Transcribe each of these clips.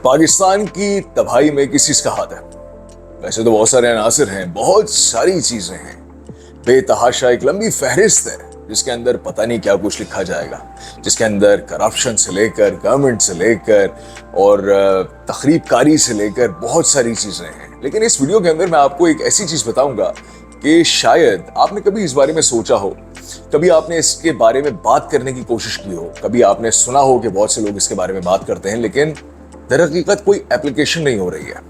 पाकिस्तान की तबाही में किस चीज का हाथ है? वैसे तो बहुत सारे अनासर हैं, बहुत सारी चीजें हैं, बेतहाशा एक लंबी फहरिस्त है जिसके अंदर पता नहीं क्या कुछ लिखा जाएगा, जिसके अंदर करप्शन से लेकर गवर्नमेंट से लेकर और तखरीबकारी से लेकर बहुत सारी चीजें हैं। लेकिन इस वीडियो के अंदर मैं आपको एक ऐसी चीज बताऊंगा कि शायद आपने कभी इस बारे में सोचा हो, कभी आपने इसके बारे में बात करने की कोशिश की हो, कभी आपने सुना हो कि बहुत से लोग इसके बारे में बात करते हैं, लेकिन दरहकीकत कोई एप्लीकेशन नहीं हो रही है।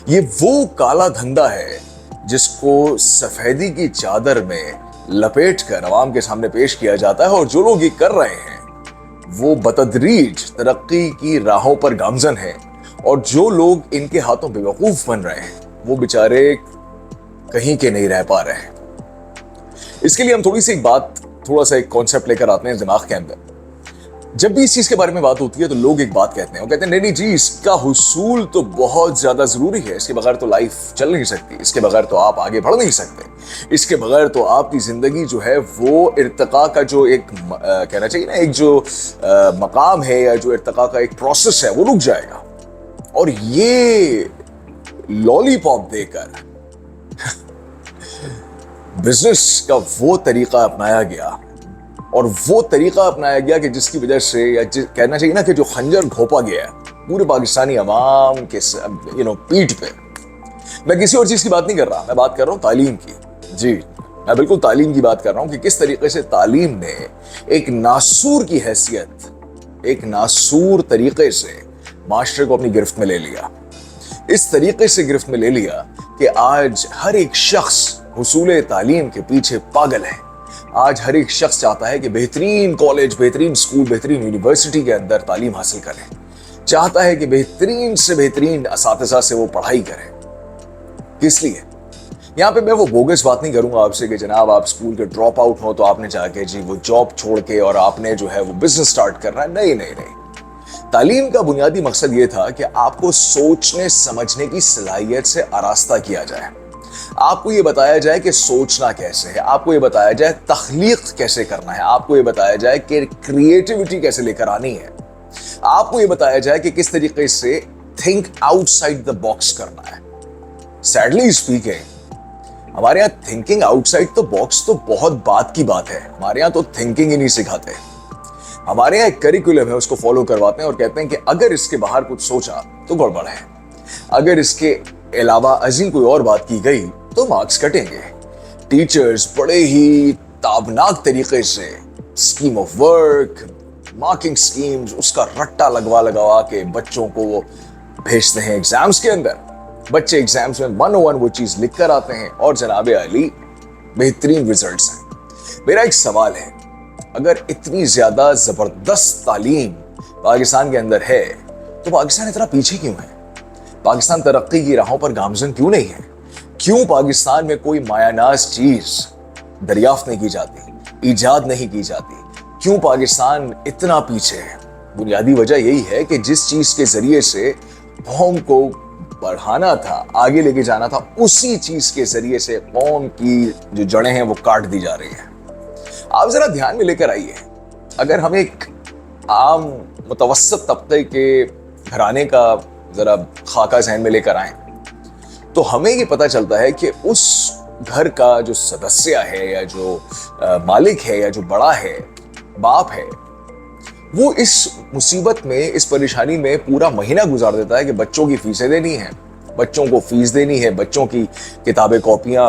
ये वो काला धंधा है जिसको सफेदी की चादर में लपेट कर अवाम के सामने पेश किया जाता है, और जो लोग ये कर रहे हैं वो बतदरीज तरक्की की राहों पर गामजन हैं, और जो लोग इनके हाथों बेवकूफ बन रहे हैं वो बेचारे कहीं के नहीं रह पा रहे हैं। इसके लिए हम थोड़ा सा एक कॉन्सेप्ट लेकर आते हैं दिमाग के अंदर। जब भी इस चीज के बारे में बात होती है तो लोग एक बात कहते हैं, वो कहते हैं नहीं जी, इसका हुसूल तो बहुत ज्यादा जरूरी है, इसके बगैर तो लाइफ चल नहीं सकती, इसके बगैर तो आप आगे बढ़ नहीं सकते, इसके बगैर तो आपकी जिंदगी जो है वो इर्तिका का जो एक कहना चाहिए ना, एक जो मकाम है या जो इर्तिका का एक प्रोसेस है वो रुक जाएगा। और ये लॉलीपॉप देकर बिजनेस का वो तरीका अपनाया गया, और वो तरीका अपनाया गया कि जिसकी वजह से या कहना चाहिए ना कि जो खंजर घोंपा गया है पूरे पाकिस्तानी अवाम के पीठ पे। मैं किसी और चीज की बात नहीं कर रहा, मैं बात कर रहा हूं तालीम की। जी, मैं बिल्कुल तालीम की बात कर रहा हूं कि किस तरीके से तालीम ने एक नासूर की हैसियत, एक नासूर तरीके से माशरे को अपनी गिरफ्त में ले लिया। इस तरीके से गिरफ्त में ले लिया कि आज हर एक शख्स हुसूल तालीम के पीछे पागल है। आज हर एक शख्स चाहता है कि बेहतरीन कॉलेज, बेहतरीन स्कूल, बेहतरीन यूनिवर्सिटी के अंदर तालीम हासिल करे, चाहता है कि बेहतरीन से बेहतरीन असातिज़ा से वो पढ़ाई करे। किस लिए? यहाँ पे मैं वो बोगस बात नहीं करूंगा आपसे कि जनाब आप स्कूल के ड्रॉप आउट हो तो आपने जाके जी वो जॉब छोड़ के और आपने जो है वो बिजनेस स्टार्ट करना है। नहीं नहीं नहीं, तालीम का बुनियादी मकसद ये था कि आपको सोचने समझने की सलाहियत से आरास्ता किया जाए, आपको ये बताया जाए कि सोचना कैसे है, आपको ये बताया जाए तख्लीक कैसे करना है, आपको ये बताया जाए कि क्रिएटिविटी कैसे लेकर आनी है, आपको ये बताया जाए कि किस तरीके से थिंक आउटसाइड द बॉक्स करना है। सैडली स्पीकिंग, हमारे यहाँ थिंकिंग आउटसाइड द बॉक्स तो बहुत बात की बात है, हमारे यहाँ तो थिंकिंग ही नहीं सिखाते। हमारे यहाँ एक करिकुलम है, उसको फॉलो करवाते हैं और कहते हैं कि अगर इसके बाहर कुछ सोचा तो गड़बड़ है, अगर इसके अलावा अजीम कोई और बात की गई तो मार्क्स कटेंगे। टीचर्स बड़े ही ताबनाक तरीके से scheme of work, marking schemes, उसका रट्टा लगवा के बच्चों को वो भेजते हैं एग्जाम्स के अंदर। बच्चे एग्जाम्स में 101 वो चीज लिख कर आते हैं और जनाबे अली बेहतरीन रिजल्ट्स हैं। मेरा एक सवाल है, अगर इतनी ज्यादा जबरदस्त तालीम पाकिस्तान के अंदर है तो पाकिस्तान इतना पीछे क्यों है? पाकिस्तान तरक्की की राहों पर गामजन क्यों नहीं है? क्यों पाकिस्तान में कोई मायानाज चीज दरियाफ्त नहीं की जाती, ईजाद नहीं की जाती? क्यों पाकिस्तान इतना पीछे है? बुनियादी वजह यही है कि जिस चीज के जरिए से कौम को बढ़ाना था, आगे लेके जाना था, उसी चीज के जरिए से कौम की जो जड़ें हैं वो काट दी जा रही है। आप जरा ध्यान में लेकर आइए, अगर हम एक आम मुतवस्सत तबके के घराने का जरा खाका जहन में लेकर आए तो हमें ये पता चलता है कि उस घर का जो सदस्य है या जो मालिक है या जो बड़ा है, बाप है, वो इस मुसीबत में, इस परेशानी में पूरा महीना गुजार देता है कि बच्चों की फीसें देनी है, बच्चों को फीस देनी है, बच्चों की किताबें, कॉपियां,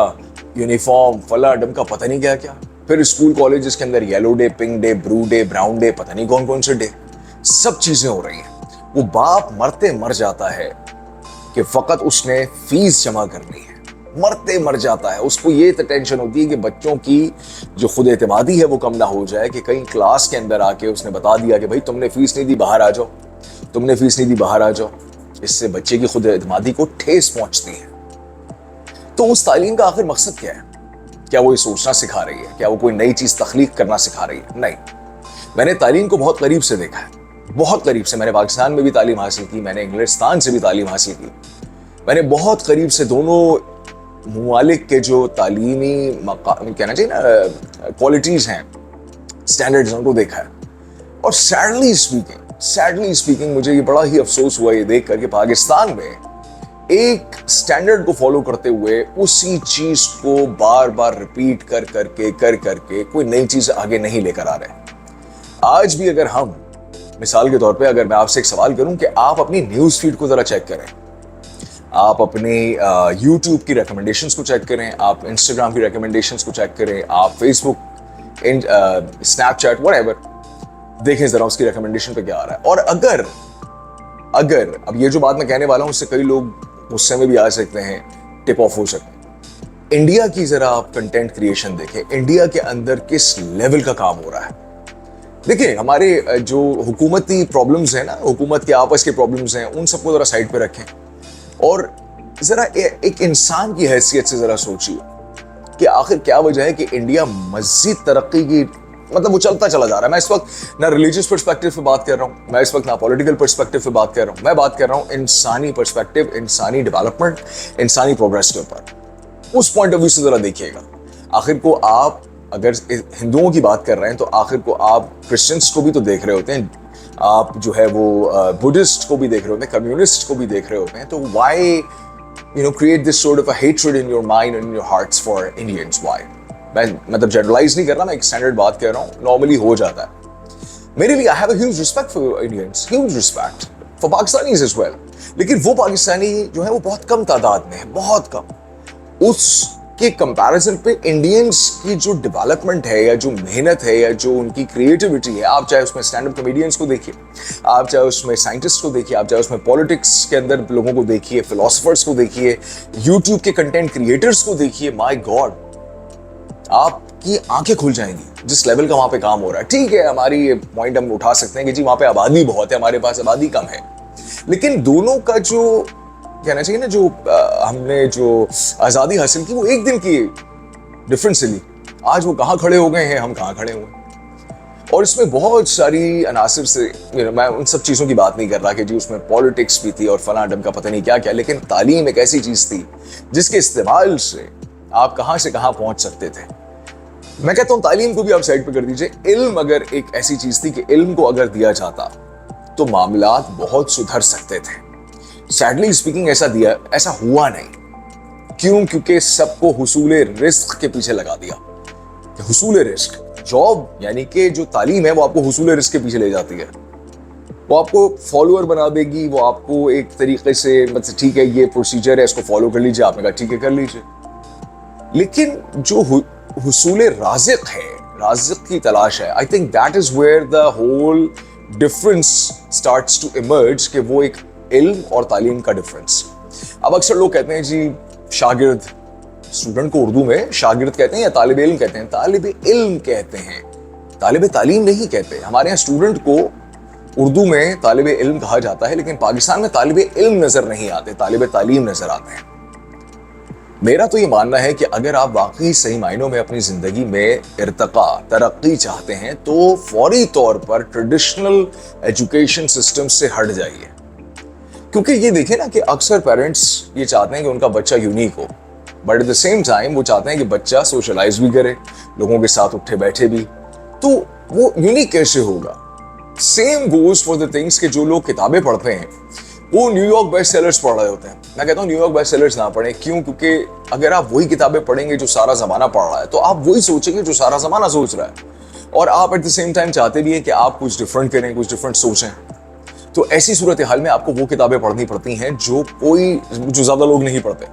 यूनिफॉर्म, फला डम का पता नहीं क्या क्या, फिर स्कूल कॉलेज के अंदर yellow day, pink day, blue day, brown day, पता नहीं कौन कौन से डे, सब चीजें हो रही हैं। वो बाप मरते मर जाता है कि फकत उसने फीस जमा करनी है, मरते मर जाता है। उसको ये टेंशन होती है कि बच्चों की जो खुद एतमादी है वो कम ना हो जाए, कि कहीं क्लास के अंदर आके उसने बता दिया कि भाई तुमने फीस नहीं दी, बाहर आ जाओ, तुमने फीस नहीं दी, बाहर आ जाओ। इससे बच्चे की खुद एतमादी को ठेस पहुंचती है। तो उस तालीम का आखिर मकसद क्या है? क्या वो ये सोचना सिखा रही है? क्या वो कोई नई चीज तख्लीक करना सिखा रही है? नहीं। मैंने तालीम को बहुत करीब से देखा है, बहुत करीब से। मैंने पाकिस्तान में भी तालीम हासिल की, मैंने इंग्लिस्तान से भी तालीम हासिल की, मैंने बहुत करीब से दोनों मुमालिक के जो तालीमी कहना चाहिए ना क्वालिटीज हैं, स्टैंडर्ड्स, उनको देखा है। और सैडली स्पीकिंग सैडली स्पीकिंग मुझे ये बड़ा ही अफसोस हुआ ये देख कर कि पाकिस्तान में एक स्टैंडर्ड को फॉलो करते हुए उसी चीज को बार बार रिपीट कर करके कोई नई चीज आगे नहीं लेकर आ रहे। आज भी अगर हम मिसाल के तौर पे अगर मैं आपसे एक सवाल करूं कि आप अपनी न्यूज़ फीड को ज़रा चेक करें, आप अपने यूट्यूब की रिकमेंडेशंस को चेक करें, आप इंस्टाग्राम की रिकमेंडेशंस को चेक करें, आप फेसबुक, स्नैपचैट, व्हाटएवर, देखें ज़रा उसकी रिकमेंडेशन पे क्या आ रहा है। और अगर अब ये जो बात मैं कहने वाला हूं उससे कई लोग गुस्से में भी आ सकते हैं, टिप ऑफ हो सकते हैं। इंडिया की ज़रा आप कंटेंट क्रिएशन देखें, इंडिया के अंदर किस लेवल का काम हो रहा है। देखिए, हमारे जो हुकूमती प्रॉब्लम्स हैं ना, हुकूमत के आपस के प्रॉब्लम्स हैं, उन सबको ज़रा साइड पे रखें और ज़रा एक इंसान की हैसियत से ज़रा सोचिए कि आखिर क्या वजह है कि इंडिया मज़ीद तरक्की की, मतलब वो चलता चला जा रहा है। मैं इस वक्त ना रिलीजियस पर्सपेक्टिव पे बात कर रहा हूँ, मैं इस वक्त ना पॉलिटिकल पर्सपेक्टिव पे बात कर रहा हूँ, मैं बात कर रहा हूँ इंसानी पर्सपेक्टिव, इंसानी डेवलपमेंट, इंसानी प्रोग्रेस के ऊपर। उस पॉइंट ऑफ व्यू से ज़रा देखिएगा। आखिर को आप अगर हिंदुओं की बात कर रहे हैं तो आखिर को आप क्रिश्चियंस को भी तो देख रहे होते हैं, आप जो है वो बुद्धिस्ट को भी देख रहे होते हैं, कम्युनिस्ट को भी देख रहे होते हैं। तो why create this sort of a hatred in your mind and in your hearts for Indians? Why? मैं मतलब जनरलाइज नहीं कर रहा, मैं एक स्टैंडर्ड बात कर रहा हूँ, नॉर्मली हो जाता है। मेरे लिए I have a huge respect for Indians, huge respect for Pakistanis as well, लेकिन वो पाकिस्तानी जो है वो बहुत कम तादाद में है, बहुत कम। उसके कंपैरिजन पे इंडियंस की जो डेवलपमेंट है या जो मेहनत है या जो उनकी क्रिएटिविटी है, आप चाहे उसमें स्टैंड अप कॉमेडियंस को देखिए, आप चाहे उसमें साइंटिस्ट को देखिए, आप चाहे उसमें पॉलिटिक्स के अंदर लोगों को देखिए, फिलोसफर्स को देखिए, यूट्यूब के कंटेंट क्रिएटर्स को देखिए, माय गॉड, आपकी आंखें खुल जाएंगी जिस लेवल का वहां पे काम हो रहा है। ठीक है, हमारी ये पॉइंट हम उठा सकते हैं कि जी वहां पे आबादी बहुत है, हमारे पास आबादी कम है, लेकिन दोनों का जो कहना चाहिए ना, जो हमने जो आज़ादी हासिल की वो एक दिन की डिफरेंस से ली। आज वो कहाँ खड़े हो गए हैं, हम कहाँ खड़े हुए हैं। और इसमें बहुत सारी अनासिर से मैं उन सब चीज़ों की बात नहीं कर रहा कि जी उसमें पॉलिटिक्स भी थी और फला डम का पता नहीं क्या क्या, लेकिन तालीम एक ऐसी चीज़ थी जिसके इस्तेमाल से आप कहाँ से कहाँ पहुँच सकते थे। मैं कहता हूँ तालीम को भी आप साइड पे कर दीजिए, इल्म अगर एक ऐसी चीज़ थी कि इल्म को अगर दिया जाता तो मामलात बहुत सुधर सकते थे। सैडली स्पीकिंग ऐसा हुआ नहीं। क्यों? क्योंकि सबको हुसूल रिस्क के पीछे लगा दिया। हुसूल रिस्क, जॉब यानी कि जो तालीम है वो आपको हुसूल रिस्क के पीछे ले जाती है, वो आपको फॉलोअर बना देगी, वो आपको एक तरीके से मतलब ठीक है ये प्रोसीजर है इसको फॉलो कर लीजिए, आपने कहा ठीक है कर लीजिए। लेकिन जो हुसूल राज़िक है, राज़िक की तलाश है, I think that is where the whole difference starts to emerge, कि वो एक इल्म और तालीम का डिफरेंस। अब अक्सर लोग कहते हैं जी शागिर्द, स्टूडेंट को उर्दू में शागिर्द कहते हैं या तालिब इल्म कहते हैं, तालिब इल्म कहते हैं, तालिब तालीम नहीं कहते। हमारे यहाँ स्टूडेंट को उर्दू में तालिब इल्म कहा जाता है, लेकिन पाकिस्तान में तालिब इल्म नजर नहीं आते, तालिब तालीम नजर आते हैं। मेरा तो ये मानना है कि अगर आप वाकई सही मायनों में अपनी जिंदगी में इर्तका, तरक्की चाहते हैं तो फौरी तौर पर ट्रेडिशनल एजुकेशन सिस्टम से हट जाइए। क्योंकि ये देखें ना कि अक्सर पेरेंट्स ये चाहते हैं कि उनका बच्चा यूनिक हो, but at the same time वो चाहते हैं कि बच्चा सोशलाइज भी करे, लोगों के साथ उठे बैठे भी, तो वो यूनिक कैसे होगा? Same goes for the things कि जो लोग किताबें पढ़ते हैं वो न्यूयॉर्क बेस्ट सेलर्स पढ़ रहे होते हैं। मैं कहता हूँ न्यूयॉर्क बेस्ट सेलर्स ना पढ़ें। क्यों? क्योंकि अगर आप वही किताबें पढ़ेंगे जो सारा जमाना पढ़ रहा है तो आप वही सोचेंगे जो सारा जमाना सोच रहा है, और आप एट द सेम टाइम चाहते भी हैं कि आप कुछ डिफरेंट करें, कुछ डिफरेंट सोचें। तो ऐसी सूरत हाल में आपको वो किताबें पढ़नी पड़ती हैं जो ज्यादा लोग नहीं पढ़ते।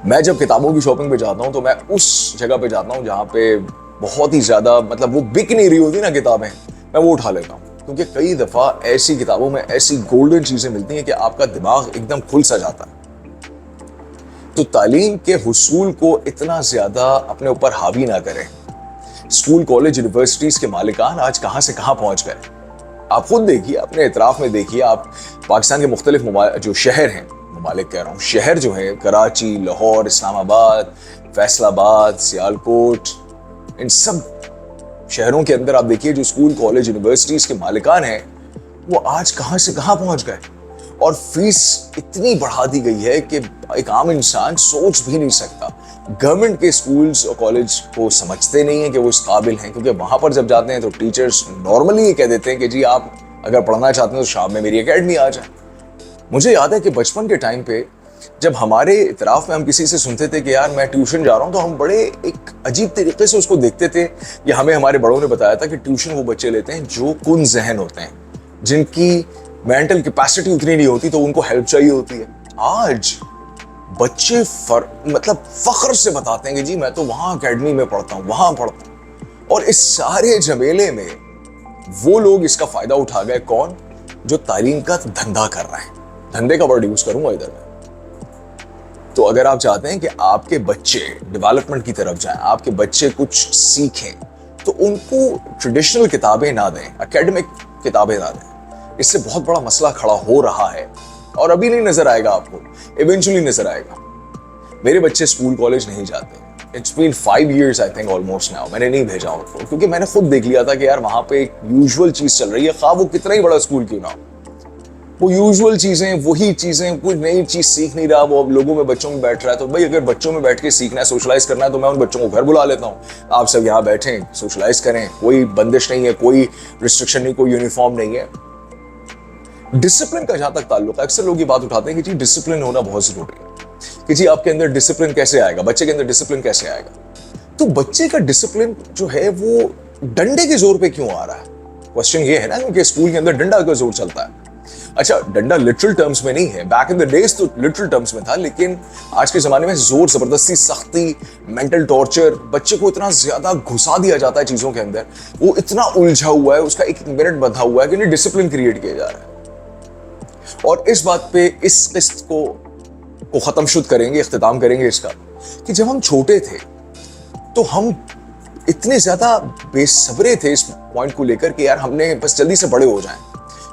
मैं जब किताबों की शॉपिंग पे जाता हूँ तो मैं उस जगह पे जाता हूँ जहाँ पे बहुत ही ज्यादा मतलब वो बिक नहीं रही होती ना किताबें, मैं वो उठा लेता हूँ। क्योंकि कई दफा ऐसी किताबों में ऐसी गोल्डन चीजें मिलती हैं कि आपका दिमाग एकदम खुल सा जाता है। तो तालीम के हुसूल को इतना ज्यादा अपने ऊपर हावी ना करें। स्कूल, कॉलेज, यूनिवर्सिटीज के मालिकान आज कहां से कहां पहुंच गए, आप खुद देखिए, अपने इतराफ में देखिए। आप पाकिस्तान के मुख्तलिफ जो शहर हैं, ममालिक कह रहा हूँ, शहर जो है कराची, लाहौर, इस्लामाबाद, फैसलाबाद, सियालकोट, इन सब शहरों के अंदर आप देखिए जो स्कूल, कॉलेज, यूनिवर्सिटीज के मालिकान हैं वो आज कहां से कहां पहुंच गए, और फीस इतनी बढ़ा दी गई है कि एक आम इंसान सोच भी नहीं सकता। गवर्नमेंट के स्कूल्स और कॉलेज को समझते नहीं है कि वो इस काबिल हैं, क्योंकि वहां पर जब जाते हैं तो टीचर्स नॉर्मली ये कह देते हैं कि जी आप अगर पढ़ना चाहते हैं तो शाम में मेरी एकेडमी आ जाए। मुझे याद है कि बचपन के टाइम पे जब हमारे इतराफ में हम किसी से सुनते थे कि यार मैं ट्यूशन जा रहा हूँ, तो हम बड़े एक अजीब तरीके से उसको देखते थे। या हमें हमारे बड़ों ने बताया था कि ट्यूशन वो बच्चे लेते हैं जो कुन जहन होते हैं, जिनकी मेंटल कैपेसिटी उतनी नहीं होती, तो उनको हेल्प चाहिए होती है। आज बच्चे मतलब फख्र से बताते हैं कि जी मैं तो वहां एकेडमी में पढ़ता हूँ, वहां पढ़ता हूँ। और इस सारे झमेले में वो लोग इसका फायदा उठा गए, कौन? जो तालीम का धंधा कर रहे हैं। धंधे का वर्ड यूज करूंगा इधर में। तो अगर आप चाहते हैं कि आपके बच्चे डेवलपमेंट की तरफ जाएं, आपके बच्चे कुछ सीखें, तो उनको ट्रेडिशनल किताबें ना दें, एकेडमिक किताबें ना दें। इससे बहुत बड़ा मसला खड़ा हो रहा है और अभी नहीं नजर आएगा आपको, इवेंचुअली नजर आएगा। मेरे बच्चे स्कूल कॉलेज नहीं जाते। It's been 5 years I think almost now. मैंने नहीं भेजा उनको, क्योंकि मैंने खुद देख लिया था कि यार वहां पे एक यूजुअल चीज चल रही है, खा वो कितना ही बड़ा स्कूल क्यों ना हो, वो यूजुअल चीजें, वही चीजें, कोई नई चीज सीख नहीं रहा। वो अब लोगों में, बच्चों में बैठ रहा है। तो भाई अगर बच्चों में बैठ के सीखना है, सोशलाइज करना है, तो मैं उन बच्चों को घर बुला लेता हूँ, आप सब यहाँ बैठें, सोशलाइज करें। कोई बंदिश नहीं है, कोई रिस्ट्रिक्शन नहीं, कोई यूनिफॉर्म नहीं है। डिसिप्लिन का जहां तक ताल्लुक है, अक्सर लोग ये बात उठाते हैं कि जी डिसिप्लिन होना बहुत जरूरी है, कि जी आपके अंदर डिसिप्लिन कैसे आएगा, बच्चे के अंदर डिसिप्लिन कैसे आएगा। तो बच्चे का डिसिप्लिन जो है वो डंडे के जोर पे क्यों आ रहा है? क्वेश्चन ये है ना, क्योंकि स्कूल के अंदर डंडा का जोर चलता है। अच्छा, डंडा लिटरल टर्म्स में नहीं है, बैक इन द डेज तो लिटरल टर्म्स में था, लेकिन आज के जमाने में जोर, जबरदस्ती, सख्ती, मेंटल टॉर्चर, बच्चे को इतना ज्यादा घुसा दिया जाता है चीजों के अंदर, वो इतना उलझा हुआ है, उसका एक मिनट बंधा हुआ है कि नहीं डिसिप्लिन क्रिएट किया जा रहा है। और इस बात पे इस किस्त को खत्म शुद्ध करेंगे, इख्तिताम करेंगे इसका, कि जब हम छोटे थे तो हम इतने ज्यादा बेसब्रे थे इस पॉइंट को लेकर कि यार हमने बस जल्दी से बड़े हो जाएं,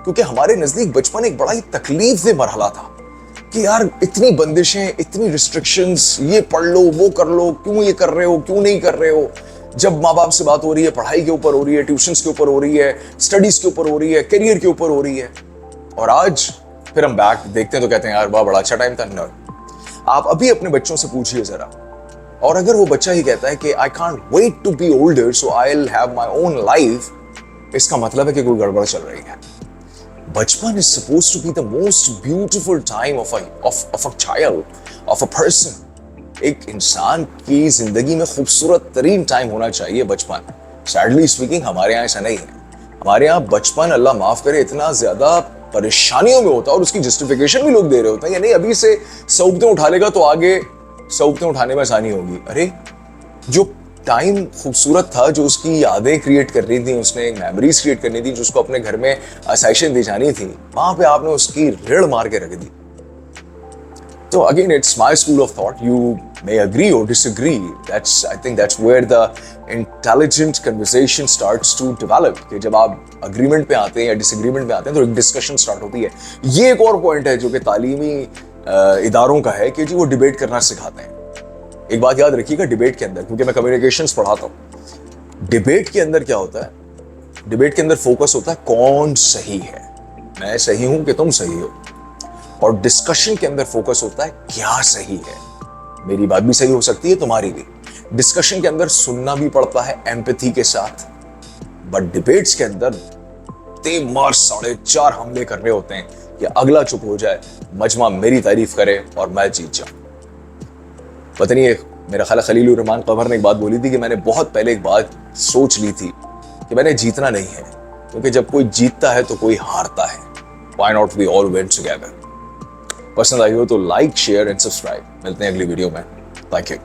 क्योंकि हमारे नजदीक बचपन एक बड़ा ही तकलीफ मरहला था कि यार इतनी बंदिशें, इतनी रिस्ट्रिक्शंस, ये पढ़ लो, वो कर लो, क्यों ये कर रहे हो, क्यों नहीं कर रहे हो। जब माँ बाप से बात हो रही है, पढ़ाई के ऊपर हो रही है, ट्यूशंस के ऊपर हो रही है, स्टडीज के ऊपर हो रही है, करियर के ऊपर हो रही है। और आज फिर हम बैक देखते हैं तो कहते हैं यार वाह बड़ा अच्छा टाइम था। न, आप अभी अपने बच्चों से पूछिए जरा, और अगर वो बच्चा ही कहता है कि I can't wait to be older so I will have my own life, इसका मतलब है कि कोई गड़बड़ चल रही है। बचपन is supposed to be the most beautiful time of a child, of a person। एक इंसान की जिंदगी में खूबसूरत तरीन टाइम होना चाहिए बचपन। सैडली स्पीकिंग हमारे यहाँ ऐसा नहीं है। हमारे यहाँ बचपन, अल्लाह माफ करे, इतना ज्यादा परेशानियों में होता है और उसकी जस्टिफिकेशन भी लोग दे रहे होते हैं, यानी अभी से सौबतें उठा लेगा तो आगे सौबतें उठाने में आसानी होगी। अरे जो टाइम खूबसूरत था, जो उसकी यादें क्रिएट करनी थी, उसने मेमोरीज क्रिएट करनी थी, जो उसको अपने घर में आसाइशें दी जानी थी, वहां पे आपने उसकी ऋण मार के रख दी। तो again it's my school of thought, you may agree or disagree, I think that's where the intelligent conversation starts to develop, कि जब आप agreement पे आते हैं या disagreement पे आते हैं तो एक discussion start होती है। ये एक और point है जो कि तालीमी इदारों का है कि जी वो डिबेट करना सिखाते हैं। एक बात याद रखिएगा डिबेट के अंदर, क्योंकि मैं कम्युनिकेशंस पढ़ाता हूँ, डिबेट के अंदर क्या होता है, डिबेट के अंदर फोकस होता है कौन सही है, मैं सही हूं कि तुम सही हो। और डिस्कशन के अंदर फोकस होता है क्या सही है, मेरी बात भी सही हो सकती है, तुम्हारी भी। डिस्कशन के अंदर सुनना भी पड़ता है एम्पैथी के साथ, बट डिबेट्स के अंदर तेज मार 4.5 हमले करने होते हैं कि अगला चुप हो जाए, मजमा मेरी तारीफ करे और मैं जीत जाऊं। पता नहीं, मेरा ख्याल खलीलुर रहमान कमर ने एक बात बोली थी कि मैंने बहुत पहले एक बात सोच ली थी कि मैंने जीतना नहीं है, क्योंकि जब कोई जीतता है तो कोई हारता है। Why not we all win together? पसंद आई हो तो लाइक, शेयर एंड सब्सक्राइब। मिलते हैं अगली वीडियो में। Thank you.